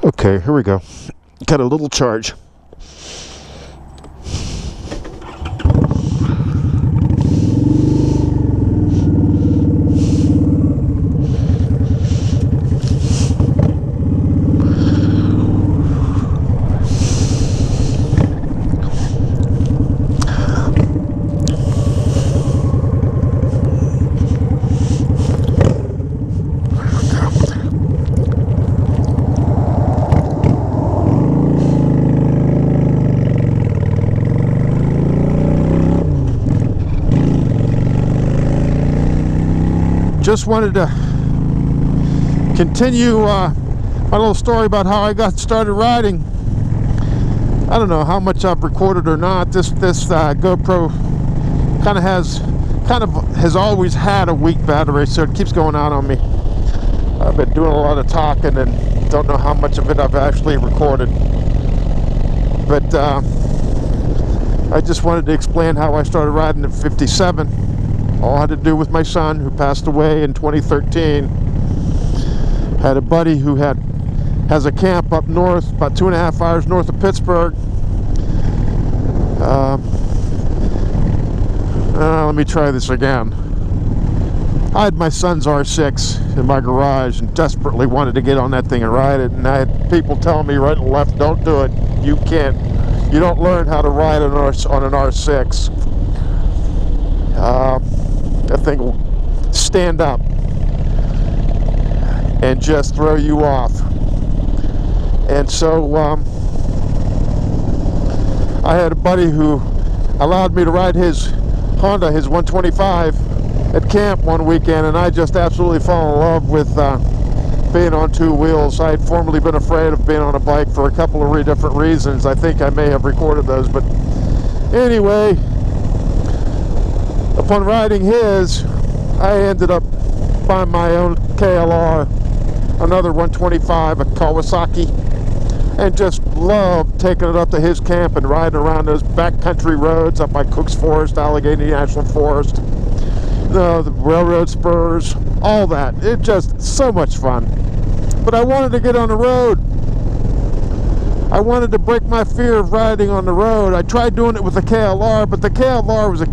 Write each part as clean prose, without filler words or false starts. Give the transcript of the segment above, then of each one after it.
Okay, here we go. Got a little charge. Just wanted to continue my little story about how I got started riding. I don't know how much I've recorded or not. This GoPro kind of has always had a weak battery, so it keeps going out on me. I've been doing a lot of talking and don't know how much of it I've actually recorded. But I just wanted to explain how I started riding at 57. All had to do with my son, who passed away in 2013. Had a buddy who has a camp up north, about 2.5 hours north of Pittsburgh. Let me try this again. I had my son's R6 in my garage and desperately wanted to get on that thing and ride it. And I had people telling me right and left, don't do it. You don't learn how to ride on an R6. That thing will stand up and just throw you off. And so I had a buddy who allowed me to ride his Honda, his 125, at camp one weekend, and I just absolutely fell in love with being on two wheels. I had formerly been afraid of being on a bike for a couple of different reasons. I think I may have recorded those, but anyway, upon riding his, I ended up buying my own KLR, another 125, a Kawasaki, and just loved taking it up to his camp and riding around those backcountry roads up by Cook's Forest, Allegheny National Forest, the railroad spurs, all that. It just so much fun. But I wanted to get on the road. I wanted to break my fear of riding on the road. I tried doing it with the KLR, but the KLR was a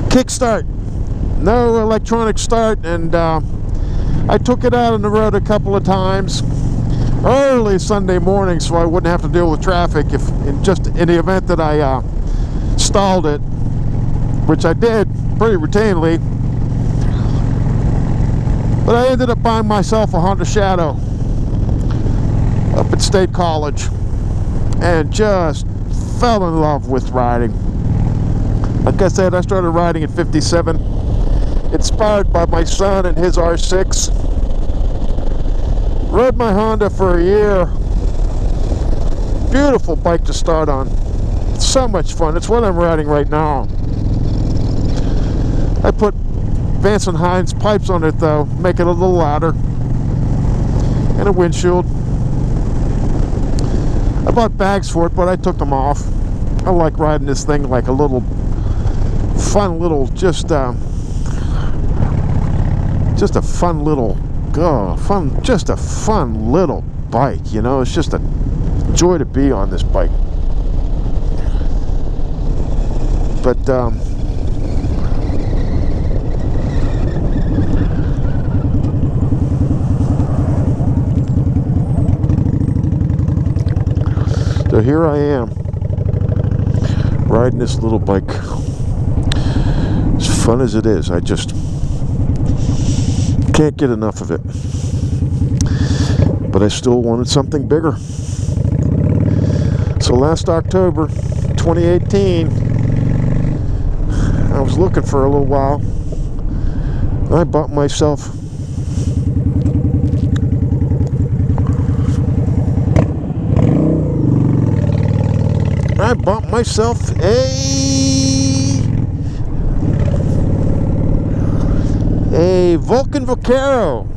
kickstart, no electronic start, and I took it out on the road a couple of times early Sunday morning so I wouldn't have to deal with traffic in the event that I stalled it, which I did pretty routinely. But I ended up buying myself a Honda Shadow up at State College and just fell in love with riding. Like I said, I started riding at 57, inspired by my son and his R6. Rode my Honda for a year. Beautiful bike to start on. So much fun. It's what I'm riding right now. I put Vance & Hines pipes on it though, make it a little louder, and a windshield. I bought bags for it, but I took them off. I like riding this thing like a little fun little, just a fun little bike, you know. It's just a joy to be on this bike. But so here I am riding this little bike. As fun as it is, I just can't get enough of it. But I still wanted something bigger. So last October 2018, I was looking for a little while. I bought myself a Vulcan Vaquero,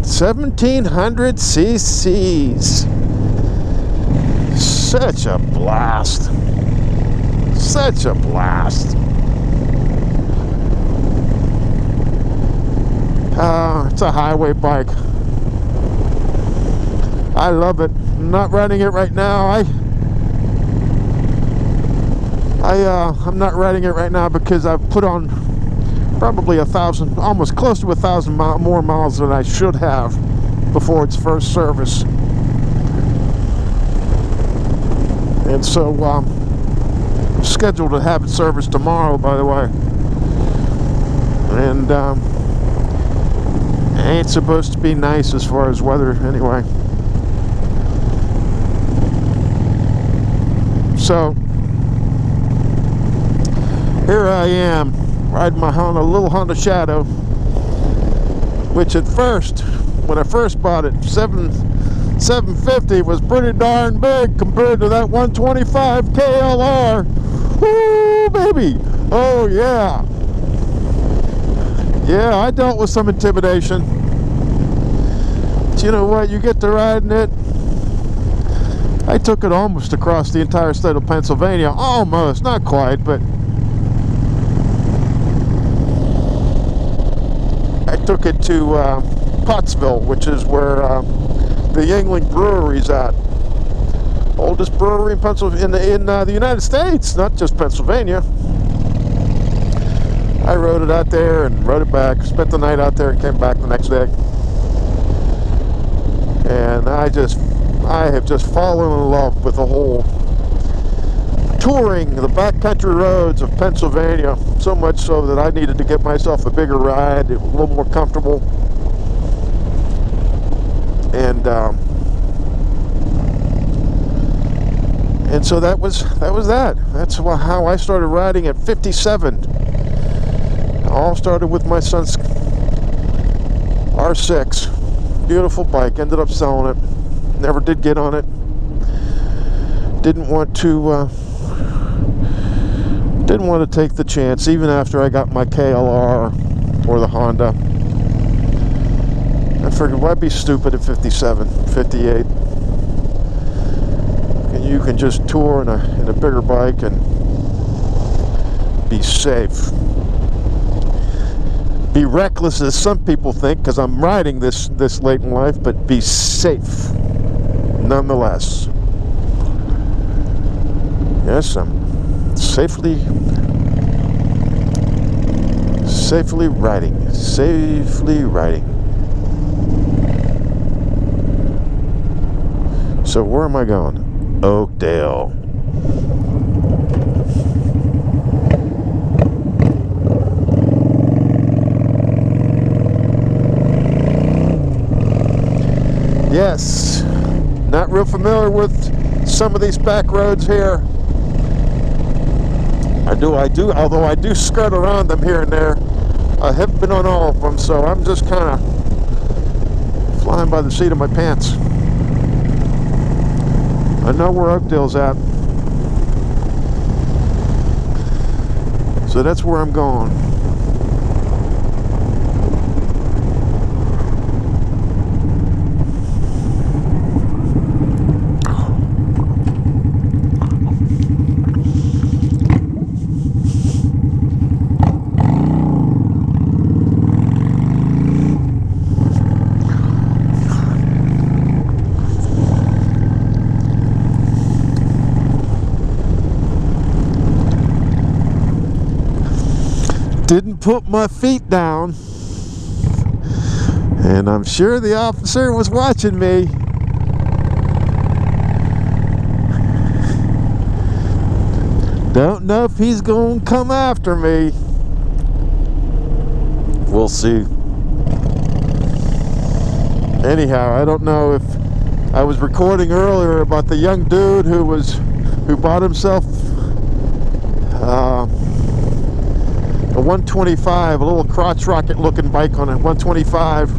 1700 cc's. Such a blast. Such a blast. It's a highway bike. I love it. I'm not riding it right now. I'm not riding it right now because I've put on probably 1,000, almost close to 1,000 more miles than I should have before its first service. And so I'm scheduled to have it serviced tomorrow, by the way. And it ain't supposed to be nice as far as weather anyway. So here I am riding my little Honda Shadow, which at first, when I first bought it, 750 was pretty darn big compared to that 125 KLR. Woo, baby! Oh yeah, yeah. I dealt with some intimidation, but you know what? You get to riding it. I took it almost across the entire state of Pennsylvania. Almost, not quite, but I took it to Pottsville, which is where the Yuengling Brewery's at. Oldest brewery in Pennsylvania, in the United States, not just Pennsylvania. I rode it out there and rode it back. Spent the night out there and came back the next day. And I have just fallen in love with the whole touring the backcountry roads of Pennsylvania, so much so that I needed to get myself a bigger ride, a little more comfortable. And so that was that. That's how I started riding at 57. It all started with my son's R6. Beautiful bike. Ended up selling it. Never did get on it. Didn't want to take the chance, even after I got my KLR or the Honda. I figured, why be stupid at 57, 58? And you can just tour in a bigger bike and be safe. Be reckless, as some people think, because I'm riding this late in life, but be safe nonetheless. Yes, I'm safely riding. So where am I going? Oakdale. Yes, not real familiar with some of these back roads here. I do, although I do skirt around them here and there. I haven't been on all of them, so I'm just kind of flying by the seat of my pants. I know where Oakdale's at, so that's where I'm going. Didn't put my feet down, and I'm sure the officer was watching me. Don't know if he's going to come after me. We'll see. Anyhow, I don't know if I was recording earlier about the young dude who bought himself a 125, a little crotch rocket looking bike on a 125,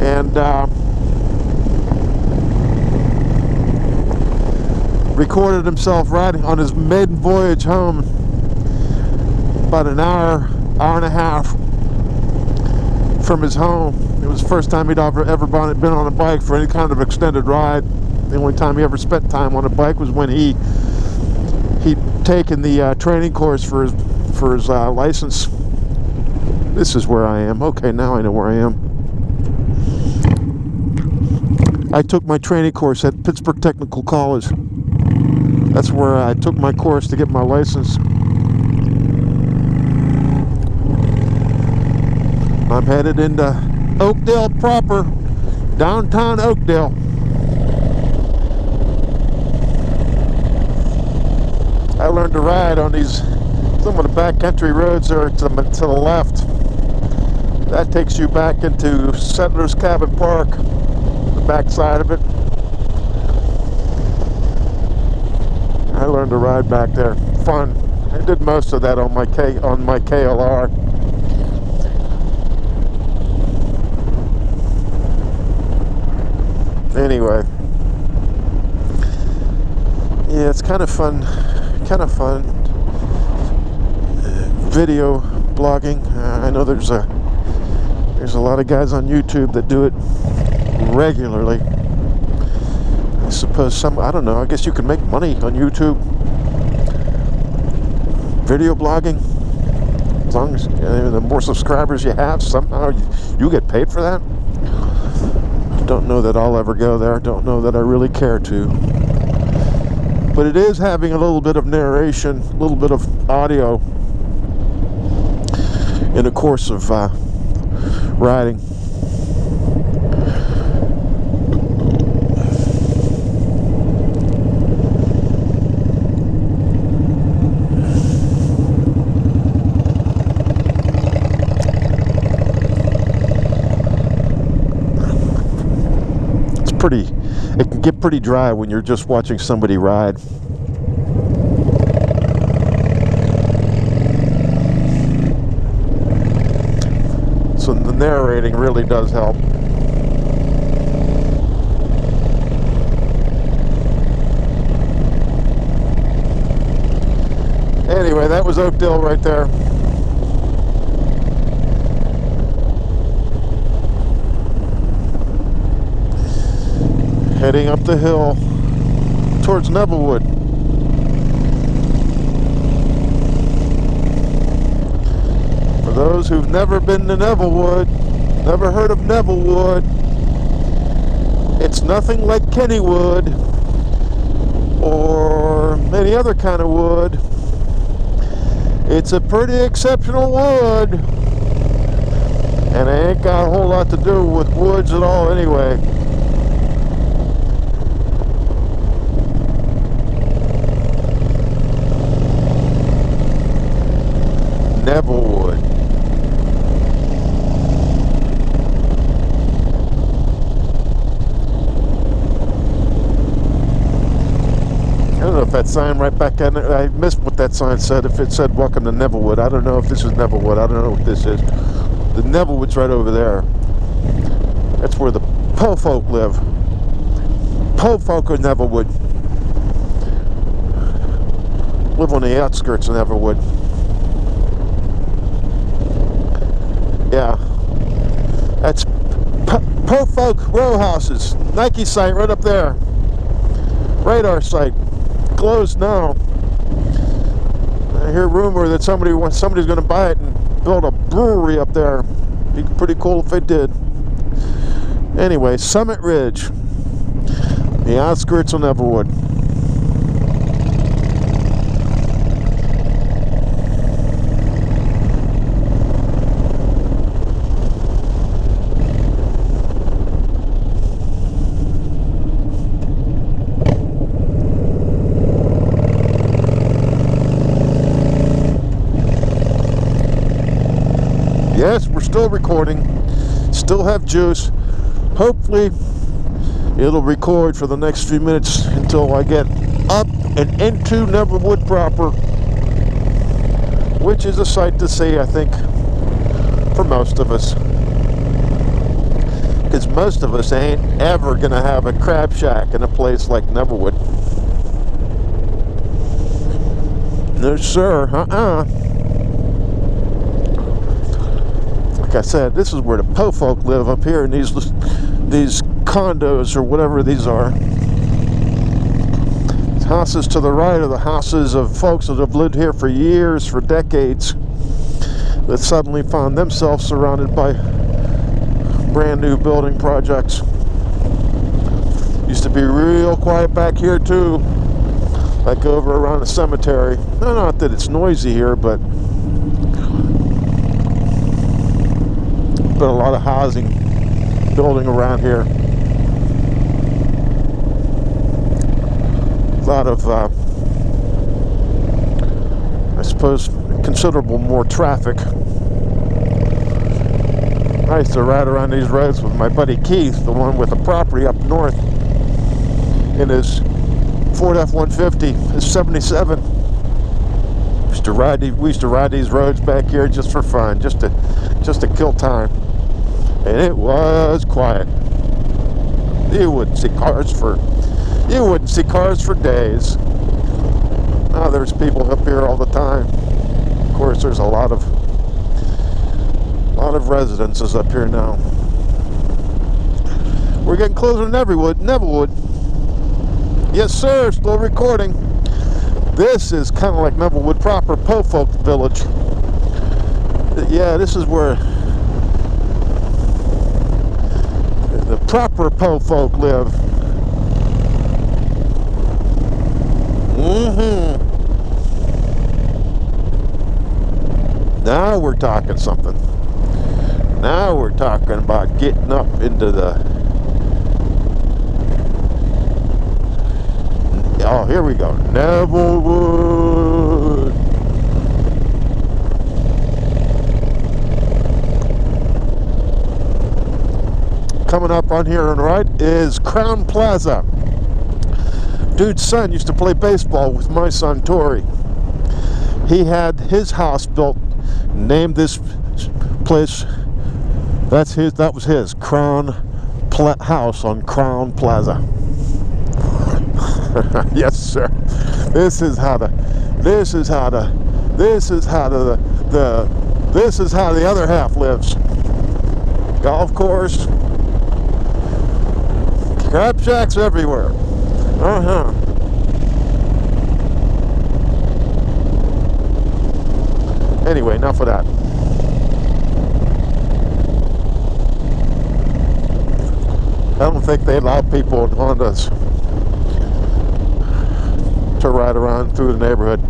and recorded himself riding on his maiden voyage home, about an hour and a half from his home. It was the first time he'd ever been on a bike for any kind of extended ride. The only time he ever spent time on a bike was when he'd taken the training course for his license. This is where I am. Okay, now I know where I am. I took my training course at Pittsburgh Technical College. That's where I took my course to get my license. I'm headed into Oakdale proper, downtown Oakdale. I learned to ride on these, some of the backcountry roads there to the left. That takes you back into Settlers Cabin Park, the back side of it. I learned to ride back there. Fun. I did most of that on my KLR. Anyway, yeah, it's kind of fun. Video blogging. I know there's a lot of guys on YouTube that do it regularly. I suppose I don't know, I guess you can make money on YouTube video blogging, as long as the more subscribers you have, somehow you get paid for that. Don't know that I'll ever go there. Don't know that I really care to. But it is having a little bit of narration, a little bit of audio in the course of riding. It can get pretty dry when you're just watching somebody ride. So the narrating really does help. Anyway, that was Oakdale right there. Heading up the hill towards Nevillewood. For those who've never been to Nevillewood, never heard of Nevillewood, it's nothing like Kennywood or any other kind of wood. It's a pretty exceptional wood, and it ain't got a whole lot to do with woods at all anyway. Nevillewood. I don't know if that sign right back in there, I missed what that sign said, if it said welcome to Nevillewood. I don't know if this is Nevillewood. I don't know what this is. The Nevillewood's right over there. That's where the Po folk live. Po folk of Nevillewood. Live on the outskirts of Nevillewood. Yeah, that's Po Folk row houses. Nike site right up there. Radar site. Closed now. I hear rumor that somebody's going to buy it and build a brewery up there. Be pretty cool if they did. Anyway, Summit Ridge, the outskirts of Nevillewood. Yes, we're still recording, still have juice. Hopefully it'll record for the next few minutes until I get up and into Nevillewood proper, which is a sight to see, I think, for most of us, because most of us ain't ever gonna have a crab shack in a place like Nevillewood. No sir, Like I said, this is where the Po folk live up here in these condos or whatever these are. The houses to the right are the houses of folks that have lived here for years, for decades, that suddenly found themselves surrounded by brand new building projects. Used to be real quiet back here too, like over around the cemetery. Not that it's noisy here, but a lot of housing building around here. A lot of, I suppose, considerable more traffic. I used to ride around these roads with my buddy Keith, the one with the property up north, in his Ford F-150, his 77. We used to ride these roads back here just for fun, just to kill time. And it was quiet. You wouldn't see cars for days. Now there's people up here all the time. Of course, there's a lot of residences up here now. We're getting closer to Nevillewood. Yes, sir. Still recording. This is kind of like Nevillewood proper, Po-Folk Village. Yeah, this is where the proper Po-Folk live. Now we're talking something. Now we're talking about getting up into the... Oh, here we go. Nevillewood. Coming up on here on the right is Crown Plaza. Dude's son used to play baseball with my son Tori. He had his house built, named this place. That was his house on Crown Plaza. Yes, sir. This is how the other half lives. Golf course, crab shacks everywhere. Anyway, enough of that. I don't think they allow people in Hondas to ride around through the neighborhood.